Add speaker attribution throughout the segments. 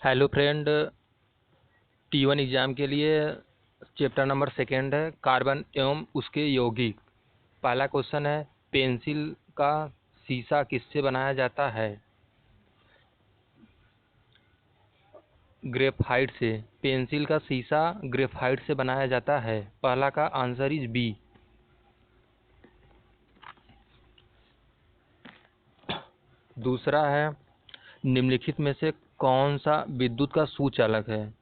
Speaker 1: Hello friend, T1 exam के लिए chapter number 2 है कार्बन एवं उसके यौगिक। पहला क्वेश्चन है, पेंसिल का शीशा किससे बनाया जाता है? ग्रेफाइट से। पेंसिल का शीशा ग्रेफाइट से बनाया जाता है। पहला का आंसर इज बी। दूसरा है, निम्नलिखित में से कौन सा विद्युत का सुचालक है?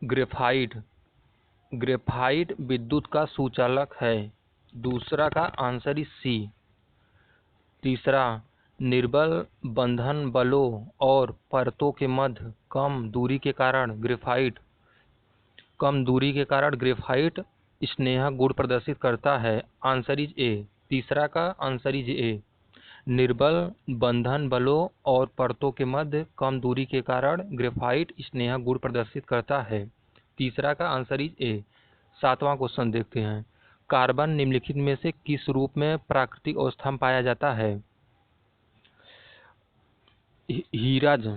Speaker 1: ग्रेफाइट। ग्रेफाइट विद्युत का सुचालक है। दूसरा का आंसर इज सी। तीसरा, निर्बल बंधन बलों और परतों के मध्य कम दूरी के कारण ग्रेफाइट स्नेह गुण प्रदर्शित करता है। आंसर इज ए। तीसरा का आंसर इज ए। निर्बल बंधन बलों और परतों के मध्य कम दूरी के कारण ग्रेफाइट स्नेह गुण प्रदर्शित करता है। तीसरा का आंसर इज ए। सातवां क्वेश्चन देखते हैं, कार्बन निम्नलिखित में से किस रूप में प्राकृतिक अवस्था में पाया जाता है? हीराज।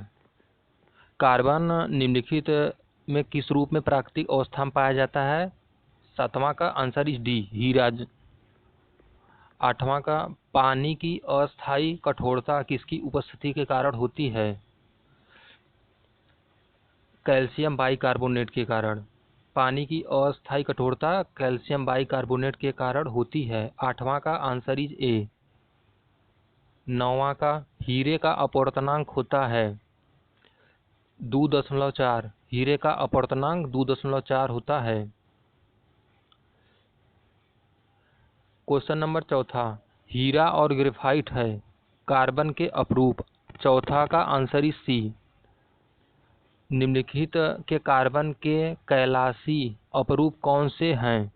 Speaker 1: कार्बन निम्नलिखित में किस रूप में प्राकृतिक अवस्था में पाया जाता है? सातवां का आंसर इज डी, हीराज। आठवां का, पानी की अस्थायी कठोरता किसकी उपस्थिति के कारण होती है? कैल्शियम बाइकार्बोनेट के कारण। पानी की अस्थायी कठोरता कैल्शियम बाइकार्बोनेट के कारण होती है। आठवां का आंसर इज ए। नौवां का, हीरे का अपवर्तनांक होता है 2.4। हीरे का अपवर्तनांक 2.4 होता है। क्वेश्चन नंबर चौथा, हीरा और ग्रेफाइट है कार्बन के अपरूप। चौथा का आंसर इज सी। निम्नलिखित के कार्बन के कैलाशी अपरूप कौन से हैं?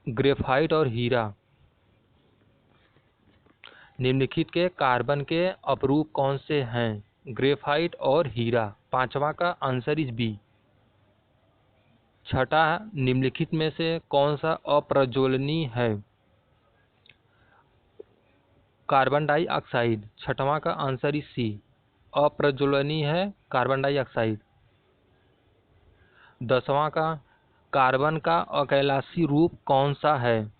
Speaker 1: ग्रेफाइट और हीरा। निम्नलिखित के कार्बन के अपरूप कौन से हैं? ग्रेफाइट और हीरा। पांचवा का आंसर इज बी। छठा, निम्नलिखित में से कौन सा अप्रज्वलनीय है? Carbon dioxide. छठवां का आंसर इज सी। अप्रज्वलनीय है कार्बन डाइऑक्साइड। दसवां का, कार्बन का अकैलाशी रूप कौन सा है?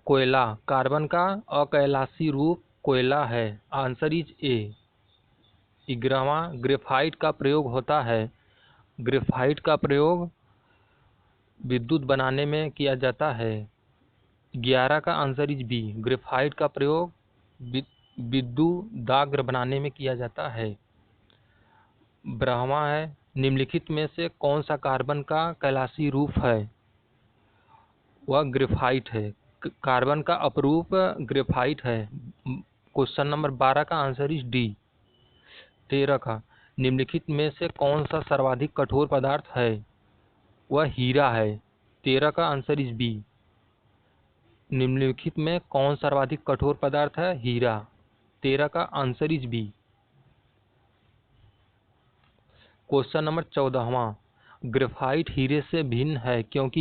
Speaker 1: कोयला। कार्बन का अकैलाशी रूप कोयला है। Answer is A. 11वां, ग्रेफाइट का प्रयोग होता है। ग्रेफाइट का प्रयोग विद्युत बनाने में किया जाता है। 11 का आंसर इज बी। ग्रेफाइट का प्रयोग विद्युदाग्र बनाने में किया जाता है। 12वां है, निम्नलिखित में से कौन सा कार्बन का कैलाशी रूप है? वह ग्रेफाइट है। कार्बन का अपरूप ग्रेफाइट है। क्वेश्चन नंबर 12 का आंसर इज डी। 13 का, निम्नलिखित में से कौन सा सर्वाधिक कठोर पदार्थ है? वह हीरा है। 13 का आंसर इज बी। निम्नलिखित में कौन सर्वाधिक कठोर पदार्थ है? हीरा। 13 का answer is B. Question number 14वां, ग्रेफाइट हीरे से भिन्न है क्योंकि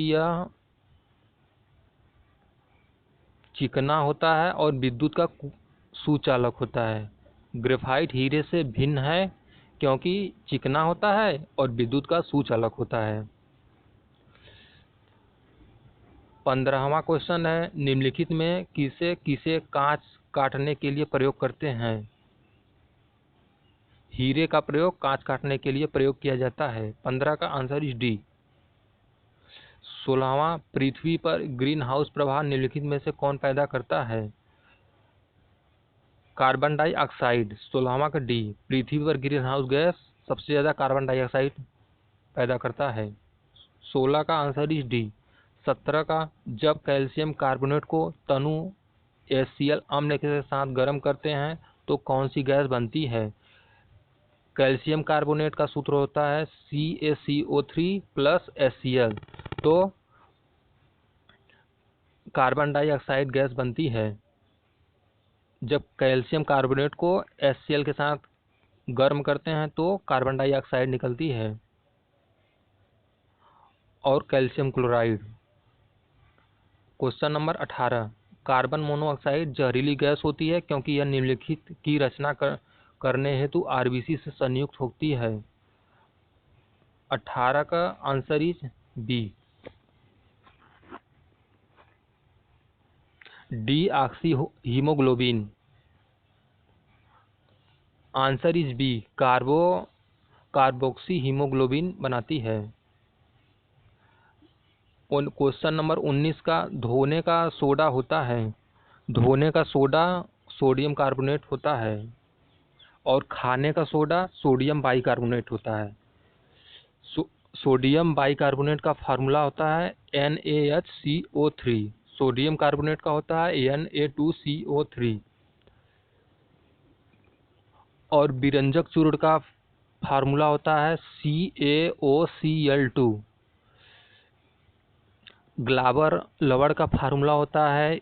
Speaker 1: यह चिकना होता है और विद्युत का सुचालक होता है। ग्रेफाइट हीरे से भिन्न है क्योंकि चिकना होता है और विद्युत का सुचालक होता है। 15वां क्वेश्चन है, निम्नलिखित में किसे किसे कांच काटने के लिए प्रयोग करते हैं? हीरे का प्रयोग कांच काटने के लिए प्रयोग किया जाता है। 15 का आंसर इज डी। 16वां, पृथ्वी पर ग्रीन हाउस प्रभाव निम्नलिखित में से कौन पैदा करता है? Carbon dioxide. 16वां का डी। पृथ्वी पर ग्रीन हाउस गैस सबसे ज्यादा कार्बन डाइऑक्साइड पैदा करता है। 16 का आंसर इज डी। 17 का, जब कैल्शियम कार्बोनेट को तनु HCl अम्ल के साथ गर्म करते हैं तो कौन सी गैस बनती है? कैल्शियम कार्बोनेट का सूत्र होता है CaCO3 प्लस HCl, तो कार्बन डाइऑक्साइड गैस बनती है। जब कैल्शियम कार्बोनेट को HCl के साथ गर्म करते हैं तो कार्बन डाइऑक्साइड निकलती है। और calcium chloride. Question number 18, carbon monoxide जहरीली गैस होती है क्योंकि यह निम्नलिखित की रचना करने हेतु आरबीसी से संयुक्त होती है। 18 का answer is B. Deoxyhaemoglobin, answer is B, carboxyhaemoglobin बनाती है। क्वेश्चन नंबर 19 का, धोने का सोडा होता है, धोने का सोडा सोडियम कार्बोनेट होता है और खाने का सोडा सोडियम बाइकार्बोनेट होता है। सोडियम बाइकार्बोनेट का फार्मूला होता है NaHCO3, सोडियम कार्बोनेट का होता है Na2CO3 और विरंजक चूर्ण का फार्मूला होता है CaOCl2। ग्लाबर लवण का फार्मूला होता है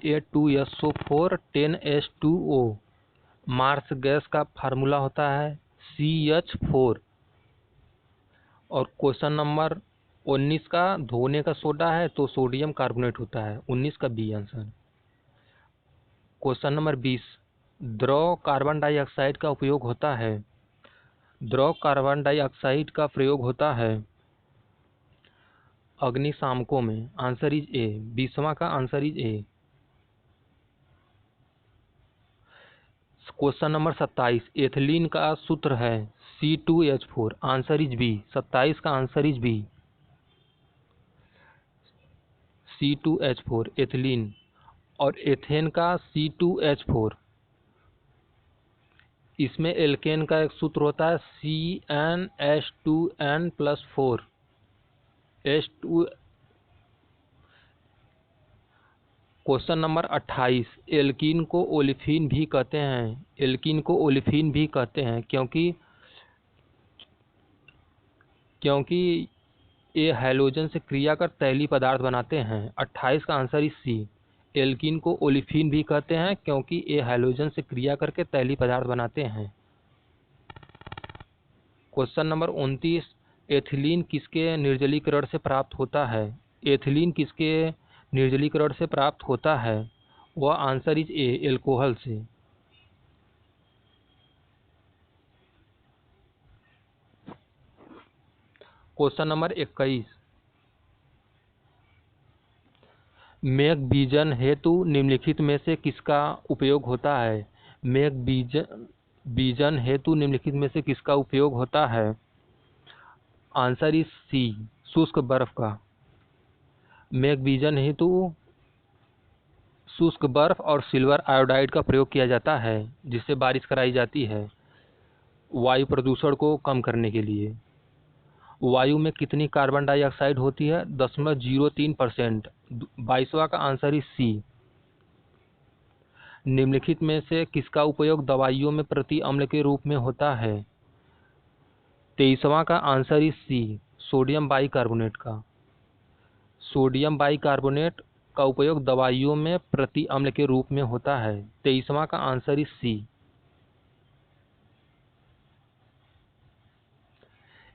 Speaker 1: Na2SO4 10H2O। मार्स गैस का फार्मूला होता है CH4। और क्वेश्चन नंबर 19 का, धोने का सोडा है तो सोडियम कार्बोनेट होता है, 19 का बी आंसर। क्वेश्चन नंबर 20, द्रव कार्बन डाइऑक्साइड का उपयोग होता है, द्रव कार्बन डाइऑक्साइड का प्रयोग होता है अग्निशामकों में, आंसर इज ए। 20वां का answer is A. Question number 27, ethylene का सूत्र है C2H4, आंसर इज बी। 27 का answer is B, C2H4 ethylene. और एथेन का C2H4, इसमें एल्केन का एक सूत्र होता है CnH2n+4 H2। Question number 28, alkene को ओलिफिन भी कहते हैं, एल्कीन को ओलिफिन भी कहते हैं क्योंकि ये हैलोजन से क्रिया कर तैलीय पदार्थ बनाते हैं। 28 का आंसर इज सी, एल्कीन को ओलिफिन भी कहते हैं क्योंकि ये हैलोजन से क्रिया करके तैलीय पदार्थ बनाते हैं। क्वेश्चन नंबर 29, एथिलीन किसके निर्जलीकरण से प्राप्त होता है, एथिलीन किसके निर्जलीकरण से प्राप्त होता है, वह आंसर इज ए, एल्कोहल से। क्वेश्चन नंबर 21, मेघ बीजन हेतु निम्नलिखित में से किसका उपयोग होता है, मेघ बीजन हेतु निम्नलिखित में से किसका उपयोग होता है, आंसर इज सी, शुष्क बर्फ का। मेघ बीजन हेतु शुष्क बर्फ और सिल्वर आयोडाइड का प्रयोग किया जाता है जिससे बारिश कराई जाती है वायु प्रदूषण को कम करने के लिए। वायु में कितनी कार्बन डाइऑक्साइड होती है, 0.03%। 22वां का आंसर इज सी। निम्नलिखित में से किसका उपयोग दवाइयों में प्रति अम्ल के रूप में होता है, 23वां का answer is C, sodium bicarbonate का। सोडियम बाइकार्बोनेट का उपयोग दवाइयों में प्रति अम्ल के रूप में होता है। 23वां का आंसर इज सी।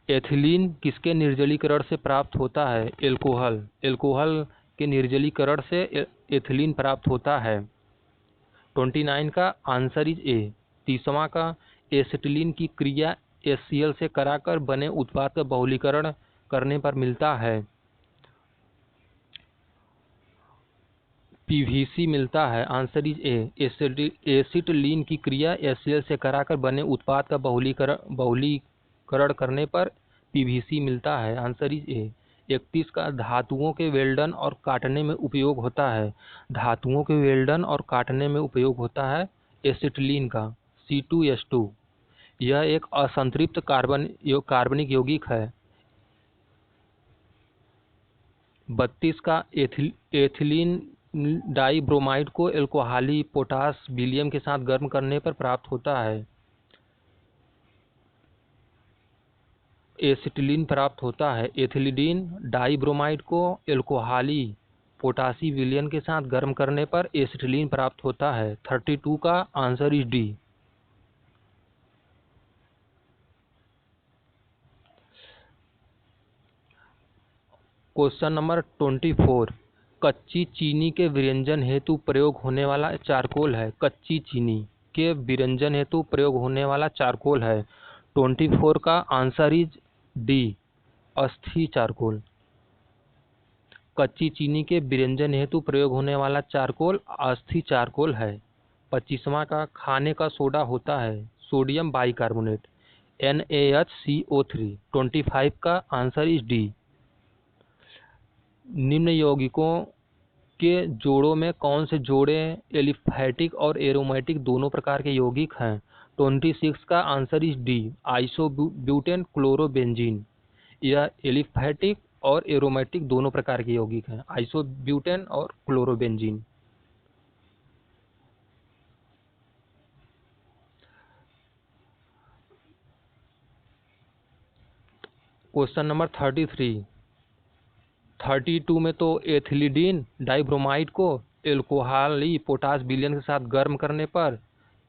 Speaker 1: एथिलीन किसके निर्जलीकरण से प्राप्त होता है, एल्कोहल, एल्कोहल के निर्जलीकरण से एथिलीन प्राप्त होता है। 29 का आंसर इज ए। 30वां का, एसिटिलीन की क्रिया HCl से कराकर बने उत्पाद का बहुलीकरण करने पर मिलता है PVC मिलता है, आंसर इज ए। एसिटिलीन की क्रिया HCl से कराकर बने उत्पाद का बहुलीकरण करने पर PVC मिलता है, आंसर इज ए। 31 का, धातुओं के वेल्डन और काटने में उपयोग होता है, धातुओं के वेल्डन और काटने में उपयोग होता है एसिटिलीन का, C2H2। यह एक असंतृप्त कार्बनिक यौगिक है। 32 का, एथिलीन डाइब्रोमाइड को एल्कोहली पोटास विलियम के साथ गर्म करने पर प्राप्त होता है, एसिटिलीन प्राप्त होता है। एथिलीन डाइब्रोमाइड को एल्कोहली पोटासी विलियन के साथ गर्म करने पर एसिटिलीन प्राप्त होता है। 32 का answer is D. Question number 24, कच्ची चीनी के विरंजन हेतु प्रयोग होने वाला चारकोल है। कच्ची चीनी के विरंजन हेतु प्रयोग होने वाला चारकोल है। 24 का आंसर इज डी, अस्थि चारकोल। कच्ची चीनी के विरंजन हेतु प्रयोग होने वाला चारकोल अस्थि चारकोल है। 25वां का खाने का सोडा होता है सोडियम बाइकार्बोनेट, NaHCO3। 25 का आंसर इज डी। निम्न यौगिकों के जोड़ों में कौन से जोड़े एलिफैटिक और एरोमेटिक दोनों प्रकार के यौगिक हैं? 26 का answer is D, isobutane chlorobenzene. यह एलिफैटिक और एरोमेटिक दोनों प्रकार के यौगिक हैं, आइसोब्यूटेन और क्लोरोबेंजीन। क्वेश्चन नंबर 32 में तो एथिलीडीन डाइब्रोमाइड को एल्कोहली पोटास विलयन के साथ गर्म करने पर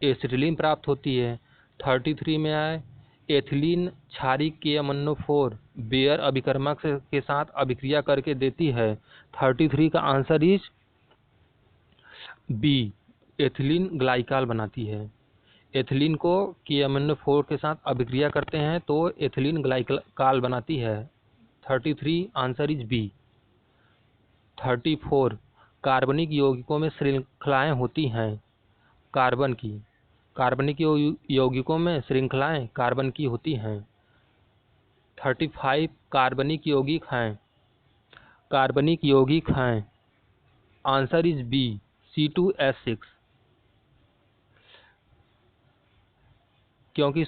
Speaker 1: एसिटिलीन प्राप्त होती है। 33 में आए एथिलीन क्षारीय KMnO4 बेयर अभिकर्मक के साथ अभिक्रिया करके देती है। 33 का answer is B, ethylene glycol बनाती है। एथिलीन को KMnO4 के साथ अभिक्रिया करते हैं तो एथिलीन ग्लाइकाल बनाती है। 33 आंसर इज बी। 34 कार्बनिक यौगिकों में श्रृंखलाएं होती हैं कार्बन की। कार्बनिक यौगिकों में श्रृंखलाएं कार्बन की होती हैं। 35 कार्बनिक यौगिक हैं। Answer is B, C2H6। क्योंकि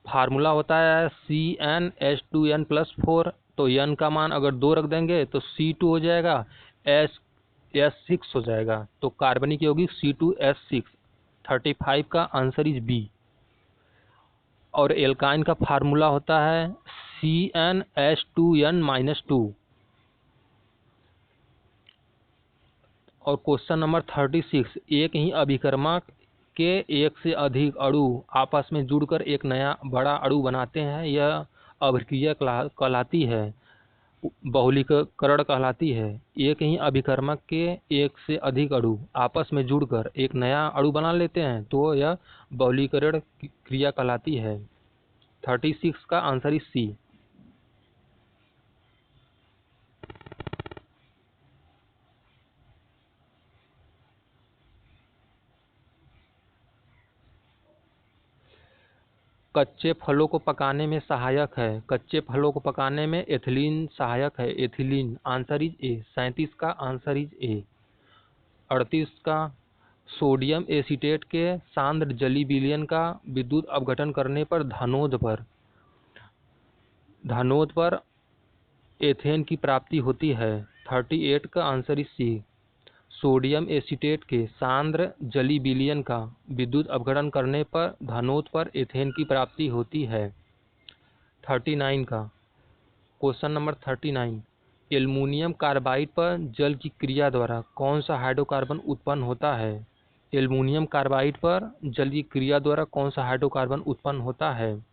Speaker 1: फार्मूला होता है CnH2n+4, तो n का मान अगर 2 रख देंगे तो C2 हो जाएगा, S6 हो जाएगा। तो कार्बनिक यौगिक C2H6। 35 का आंसर इज बी। और एल्काइन का फार्मूला होता है CnH2n-2। और क्वेश्चन नंबर 36, एक ही अभिकर्मक के एक से अधिक अणु आपस में जुड़कर एक नया बड़ा अणु बनाते हैं, यह अभिक्रिया कहलाती है, बहुलीकरण कहलाती है। एक ही अभिकर्मक के एक से अधिक अणु आपस में जुड़कर एक नया अणु बना लेते हैं तो यह बहुलीकरण क्रिया कहलाती है। 36 का आंसर इज सी। कच्चे फलों को पकाने में सहायक है। कच्चे फलों को पकाने में एथिलीन सहायक है, एथिलीन। आंसर इज ए। 37 का आंसर इज ए। 38 का सोडियम एसीटेट के सांद्र जलीय विलयन का विद्युत अपघटन करने पर धनोद पर एथेन की प्राप्ति होती है। 38 का answer is C. Sodium acetate के सांद्र जलीय विलयन का विद्युत अपघटन करने पर धनोद पर एथेन की प्राप्ति होती है। 39 का क्वेश्चन नंबर 39, एल्युमिनियम कार्बाइड पर जल की क्रिया द्वारा कौन सा हाइड्रोकार्बन उत्पन्न होता है? एल्युमिनियम कार्बाइड पर जल की क्रिया द्वारा कौन सा हाइड्रोकार्बन उत्पन्न होता है?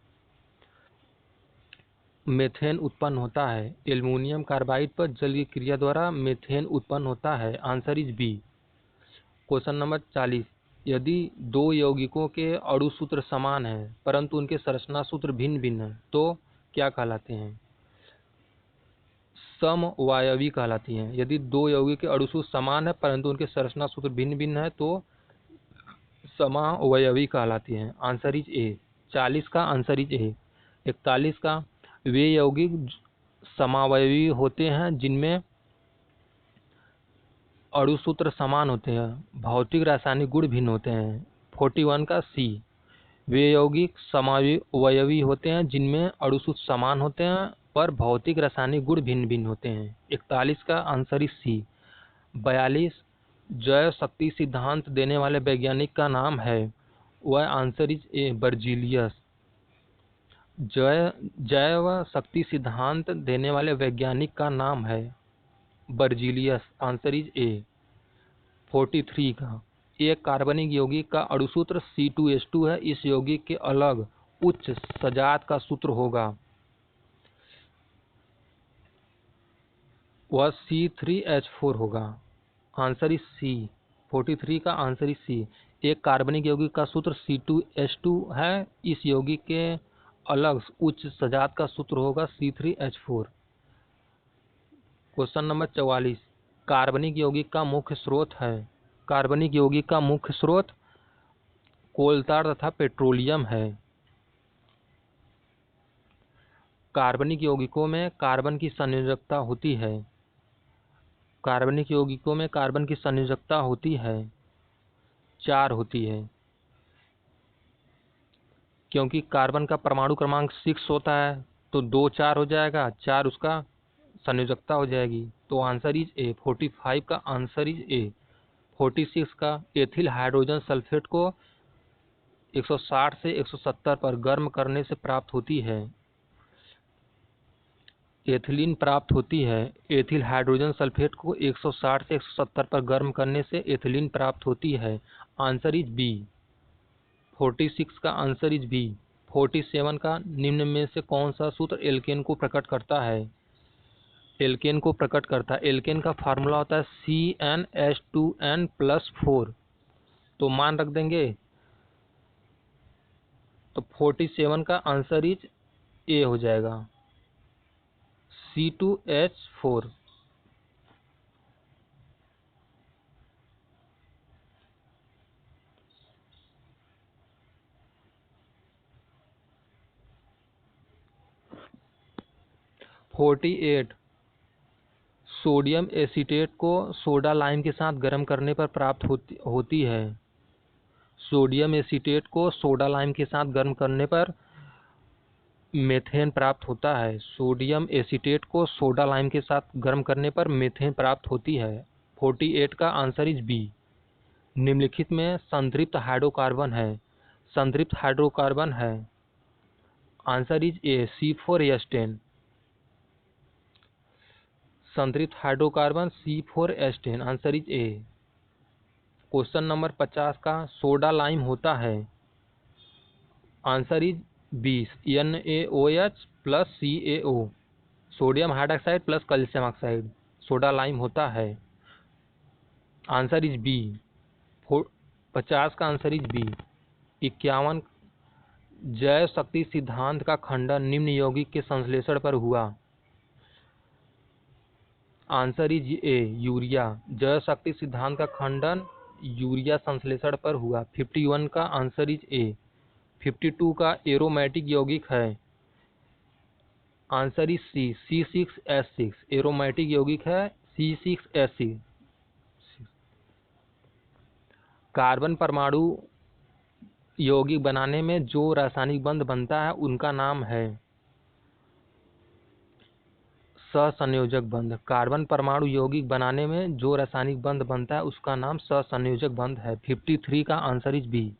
Speaker 1: मेथेन उत्पन्न होता है। एल्युमिनियम कार्बाइड पर जल की क्रिया द्वारा मेथेन उत्पन्न होता है। Answer is B. Question number 40, यदि दो यौगिकों के अणु सूत्र समान हैं परंतु उनके संरचना सूत्र भिन्न भिन्न हैं तो क्या कहलाते हैं? समवायवी कहलाती हैं। यदि दो यौगिक के अणु सूत्र समान है परंतु उनके संरचना सूत्र भिन्न भिन्न है तो समावयवी कहलाती हैं। आंसर इज ए। 40 का आंसर इज ए। 41 का वे यौगिक समावयवी होते हैं जिनमें अणु सूत्र समान होते हैं, भौतिक रासायनिक गुण भिन्न होते हैं। 41 का सी, वे यौगिक समावयवी होते हैं जिनमें अणु सूत्र समान होते हैं पर भौतिक रासायनिक गुण भिन्न भिन्न होते हैं। 41 का आंसर इज सी। 42 जैव शक्ति सिद्धांत देने वाले वैज्ञानिक का नाम है, वह आंसर इज ए, बर्जीलियस। जैव शक्ति सिद्धांत देने वाले वैज्ञानिक का नाम है बर्जीलियस। आंसर इज ए। 43 का एक कार्बनिक यौगिक का अणु सूत्र C2H2 है, इस यौगिक के अलग उच्च सजात का सूत्र होगा, वह C3H4 होगा। आंसर इज सी। 43 का आंसर इज सी। एक कार्बनिक यौगिक का सूत्र C2H2 है, इस यौगिक के अलग उच्च सजात का सूत्र होगा C3H4। क्वेश्चन नंबर 44, कार्बनिक यौगिक का मुख्य स्रोत है। कार्बनिक यौगिक का मुख्य स्रोत कोलतार तथा पेट्रोलियम है। कार्बनिक यौगिकों में कार्बन की संयोजकता होती है। कार्बनिक यौगिकों में कार्बन की संयोजकता होती है 4 होती है, क्योंकि कार्बन का परमाणु क्रमांक 6 होता है तो 2 4 हो जाएगा, 4 उसका संयोजकता हो जाएगी। तो आंसर इज ए। 45 का आंसर इज ए। 46 का एथिल हाइड्रोजन सल्फेट को 160 से 170 पर गर्म करने से प्राप्त होती है। एथिलीन प्राप्त होती है। एथिल हाइड्रोजन सल्फेट को 160 से 170 पर गर्म करने से एथिलीन प्राप्त होती है। Answer is B. 46 का आंसर इज बी। 47 का निम्न में से कौन सा सूत्र एल्केन को प्रकट करता है। एल्केन को प्रकट करता है। एल्केन का फार्मूला होता है CnH2n+4। तो मान रख देंगे, तो 47 का आंसर इज ए हो जाएगा, C2H4। सोडियम एसीटेट को सोडा लाइम के साथ गर्म करने पर प्राप्त होती है। सोडियम एसीटेट को सोडा लाइम के साथ गर्म करने पर मेथेन प्राप्त होता है। सोडियम एसीटेट को सोडा लाइम के साथ गर्म करने पर मेथेन प्राप्त होती है। 48 का आंसर इज बी। निम्नलिखित में संतृप्त हाइड्रोकार्बन है। संतृप्त हाइड्रोकार्बन है, आंसर इज ए, C4H10। संतृप्त hydrocarbon C4H10, answer is A. Question number 50 का सोडा लाइम होता है, answer is B, NaOH plus CaO। Sodium hydroxide plus calcium oxide soda lime होता है। Answer is B. 50 का आंसर इज बी। 51, जैव शक्ति सिद्धांत का खंडन निम्न यौगिक के संश्लेषण पर हुआ। Answer is A, urea. जैव शक्ति सिद्धांत का खंडन यूरिया संश्लेषण पर हुआ। 51 का आंसर इज ए। 52 का एरोमेटिक यौगिक है, answer is C, C6H6। Aromatic यौगिक है C6H6। कार्बन परमाणु यौगिक बनाने में जो रासायनिक बंध बनता है उनका नाम है सहसंयोजक बंध। कार्बन परमाणु यौगिक बनाने में जो रासायनिक बंध बनता है उसका नाम सहसंयोजक बंध है। 53 का आंसर इज बी।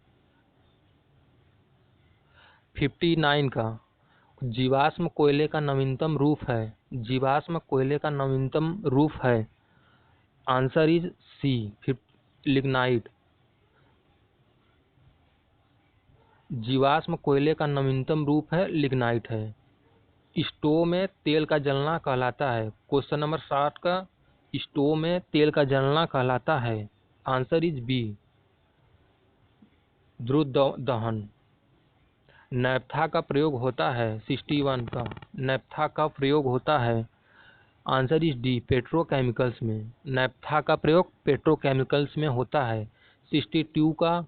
Speaker 1: 59 का जीवाश्म कोयले का नवीनतम रूप है। जीवाश्म कोयले का नवीनतम रूप है, आंसर इज सी, लिग्नाइट। जीवाश्म कोयले का नवीनतम रूप है लिग्नाइट है। स्टोव में तेल का जलना कहलाता है। क्वेश्चन नंबर 60 का स्टोव में तेल का जलना कहलाता है, आंसर इज बी, द्रुत दहन। नैप्था का प्रयोग होता है। 61 का नैप्था का प्रयोग होता है, आंसर इज डी, पेट्रोकेमिकल्स में। नैप्था का प्रयोग पेट्रोकेमिकल्स में होता है। 62 का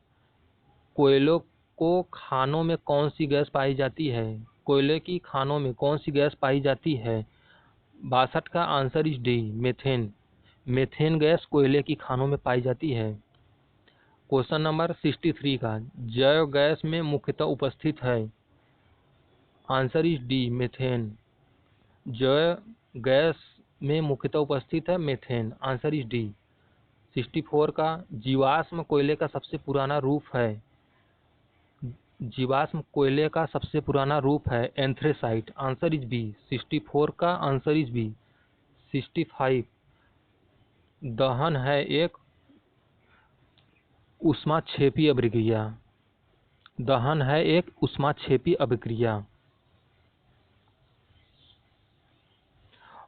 Speaker 1: कोयलों को खानों में कौन सी गैस पाई जाती है। कोयले की खानों में कौन सी गैस पाई जाती है। 62 का answer is D, methane. Methane gas कोयले की खानों में पाई जाती है। क्वेश्चन नंबर 63 का जैव गैस में मुख्यतः उपस्थित है, आंसर इज डी, मेथेन। जैव गैस में मुख्यतः उपस्थित है मेथेन, आंसर इज डी। 64 का जीवाश्म कोयले का सबसे पुराना रूप है। जीवाश्म कोयले का सबसे पुराना रूप है एंथ्रेसाइट, आंसर इज बी। 64 का आंसर इज बी। 65 दहन है एक ऊष्माक्षेपी अभिक्रिया। दहन है एक ऊष्माक्षेपी अभिक्रिया।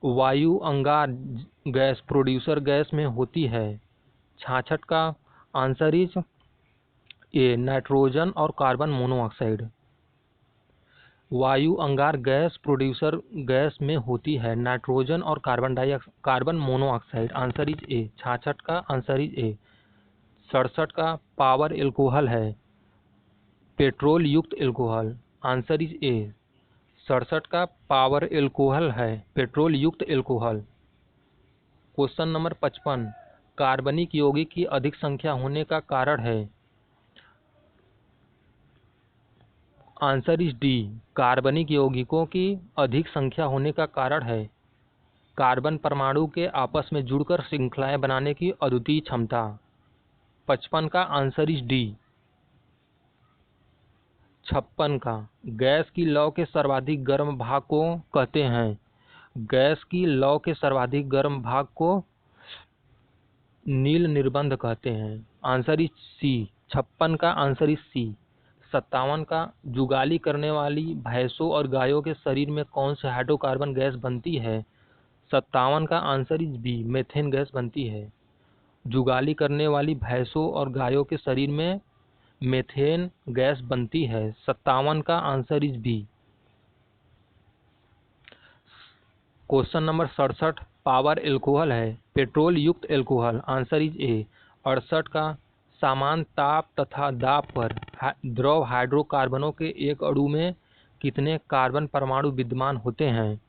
Speaker 1: वायु अंगार गैस प्रोड्यूसर गैस में होती है। 66 का आंसर इज ए, नाइट्रोजन और कार्बन मोनोऑक्साइड। वायु अंगार गैस प्रोड्यूसर गैस में होती है नाइट्रोजन और कार्बन मोनोऑक्साइड। आंसर इज ए। 66 का आंसर इज ए। 67 का पावर एल्कोहल है पेट्रोल युक्त एल्कोहल। आंसर इज ए। 67 का पावर एल्कोहल है पेट्रोल युक्त एल्कोहल। क्वेश्चन नंबर 55, कार्बनिक यौगिक की अधिक संख्या होने का कारण है। आंसर इज डी, कार्बनिक यौगिकों की अधिक संख्या होने का कारण है कार्बन परमाणु के आपस में जुड़कर श्रृंखलाएं बनाने की अद्वितीय क्षमता। 55 का आंसर इज डी। 56 का गैस की लौ के सर्वाधिक गर्म भाग को कहते हैं। गैस की लौ के सर्वाधिक गर्म भाग को नील निर्बंध कहते हैं। आंसर इज सी। 56 का आंसर इज सी। 57 का जुगाली करने वाली भैंसों और गायों के शरीर में कौन से हाइड्रोकार्बन गैस बनती है। 57 का answer is B, methane gas बनती है। जुगाली करने वाली भैंसों और गायों के शरीर में मेथेन गैस बनती है। 57 का answer is B. Question number 67, power alcohol है पेट्रोल युक्त एल्कोहल। Answer is A. 68 का समान ताप तथा दाब पर द्रव हाइड्रोकार्बनों के एक अणु में कितने कार्बन परमाणु विद्यमान होते हैं।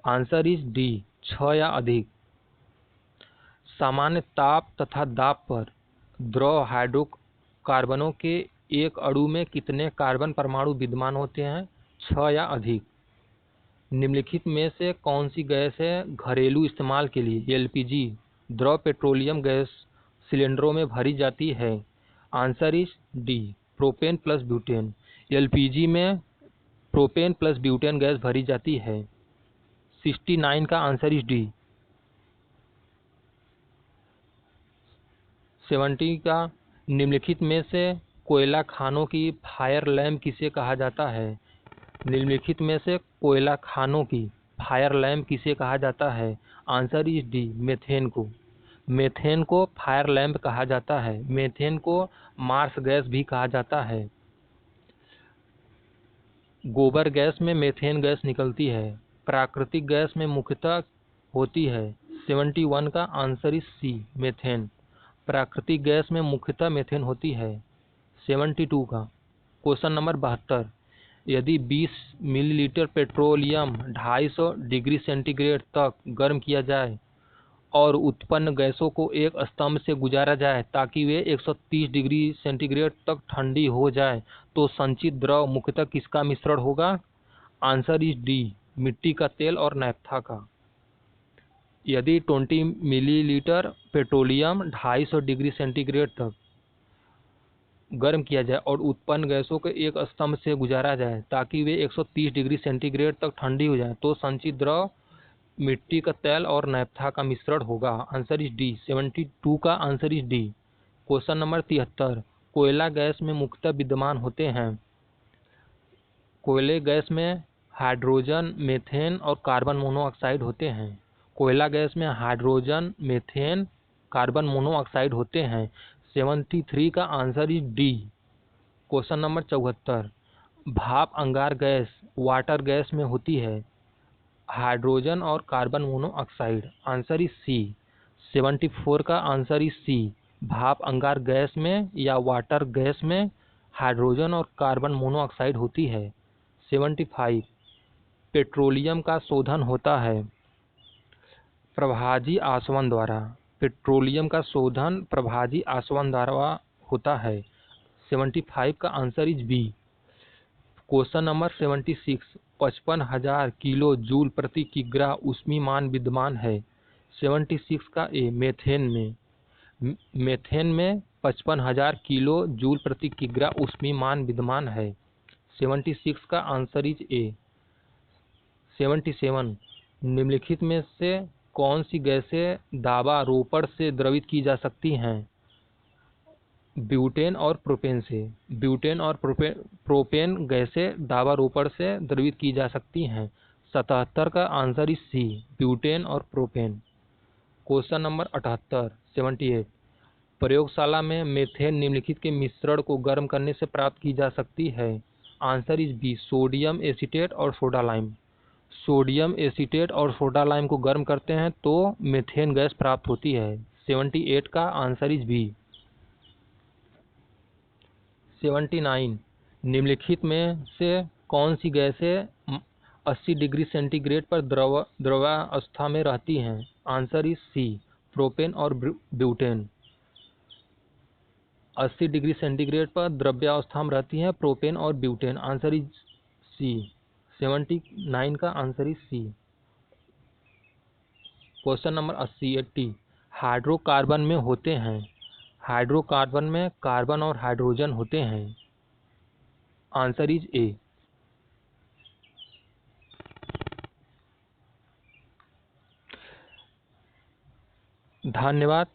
Speaker 1: आंसर इज डी, 6 या अधिक। सामान्य ताप तथा दाब पर द्रव हाइड्रोकार्बनों के एक अणु में कितने कार्बन परमाणु विद्यमान होते हैं, 6 या अधिक। निम्नलिखित में से कौन सी गैस है घरेलू इस्तेमाल के लिए एलपीजी द्रव पेट्रोलियम गैस सिलेंडरों में भरी जाती है। Answer is D, propane plus butane. LPG में प्रोपेन प्लस ब्यूटेन गैस भरी जाती है। 69 का आंसर इज डी। 70 का निम्नलिखित में से कोयला खानों की फायर लैंप किसे कहा जाता है। निम्नलिखित में से कोयला खानों की फायर लैंप किसे कहा जाता है। आंसर इज डी, मेथेन को। मेथेन को फायर लैंप कहा जाता है। मेथेन को मार्स गैस भी कहा जाता है। गोबर गैस में मेथेन गैस निकलती है। प्राकृतिक गैस में मुख्यतः होती है। 71 का आंसर इज सी, मेथेन। प्राकृतिक गैस में मुख्यतः मेथेन होती है। 72 का क्वेश्चन नंबर 72, यदि 20 मिलीलीटर पेट्रोलियम 250 डिग्री सेंटीग्रेड तक गर्म किया जाए और उत्पन्न गैसों को एक स्तंभ से गुजारा जाए ताकि वे 130 डिग्री सेंटीग्रेड तक ठंडी हो जाए तो संचित द्रव मुख्यतः किसका मिश्रण होगा। आंसर इज डी, मिट्टी का तेल और नैप्था का। यदि 20 मिलीलीटर पेट्रोलियम 250 डिग्री सेंटीग्रेड तक गर्म किया जाए और उत्पन्न गैसों को एक स्तंभ से गुजारा जाए ताकि वे 130 डिग्री सेंटीग्रेड तक ठंडी हो जाए तो संचित द्रव मिट्टी का तेल और नैप्था का मिश्रण होगा। Answer is D. 72 का answer is D. Question number 73, कोयला गैस में मुख्यतः विद्यमान होते हैं। कोयले गैस में हाइड्रोजन, मेथेन और कार्बन मोनोऑक्साइड होते हैं। कोयला गैस में हाइड्रोजन, मेथेन, कार्बन मोनोऑक्साइड होते हैं। 73 का answer is D. Question number 74, भाप अंगार गैस वाटर गैस में होती है। हाइड्रोजन और carbon monoxide. Answer is C. 74 का आंसर इज सी, भाप अंगार गैस में या वाटर गैस में हाइड्रोजन और कार्बन मोनोऑक्साइड होती है। 75, पेट्रोलियम का शोधन होता है प्रभाजी आसवन द्वारा। पेट्रोलियम का शोधन प्रभाजी आसवन द्वारा होता है। 75 का answer is B. Question number 76, 55,000 kilo joule प्रति किग्रा ऊष्मीमान विद्यमान है। 76 का ए, मेथेन में। मेथेन में 55,000 किलो जूल प्रति किग्रा ऊष्मीमान विद्यमान है। 76 का आंसर इज ए। 77, निम्नलिखित में से कौन सी गैसें दाबा रोपण से द्रवित की जा सकती हैं। ब्यूटेन और प्रोपेन से। ब्यूटेन और प्रोपेन गैसें दाबा रोपण से द्रवित की जा सकती हैं। 77 का आंसर इज सी, ब्यूटेन और प्रोपेन। क्वेश्चन नंबर 78, 78, प्रयोगशाला में मेथेन निम्नलिखित के मिश्रण को गर्म करने से प्राप्त की जा सकती है। Answer is B, sodium acetate और सोडा लाइम। सोडियम एसीटेट और सोडा लाइम को गर्म करते हैं तो मेथेन गैस प्राप्त होती है। 78 का आंसर इज बी। 79, निम्नलिखित में से कौन सी गैसें 80 डिग्री सेंटीग्रेड पर द्रवावस्था में रहती हैं? आंसर इज सी, प्रोपेन और ब्यूटेन। 80 डिग्री सेंटीग्रेड पर द्रव्यावस्था में रहती हैं प्रोपेन और ब्यूटेन। Answer is C. 79 का answer is C. Question number 80 hydrocarbon में होते हैं। हाइड्रोकार्बन में कार्बन और हाइड्रोजन होते हैं। आंसर इज ए। धन्यवाद।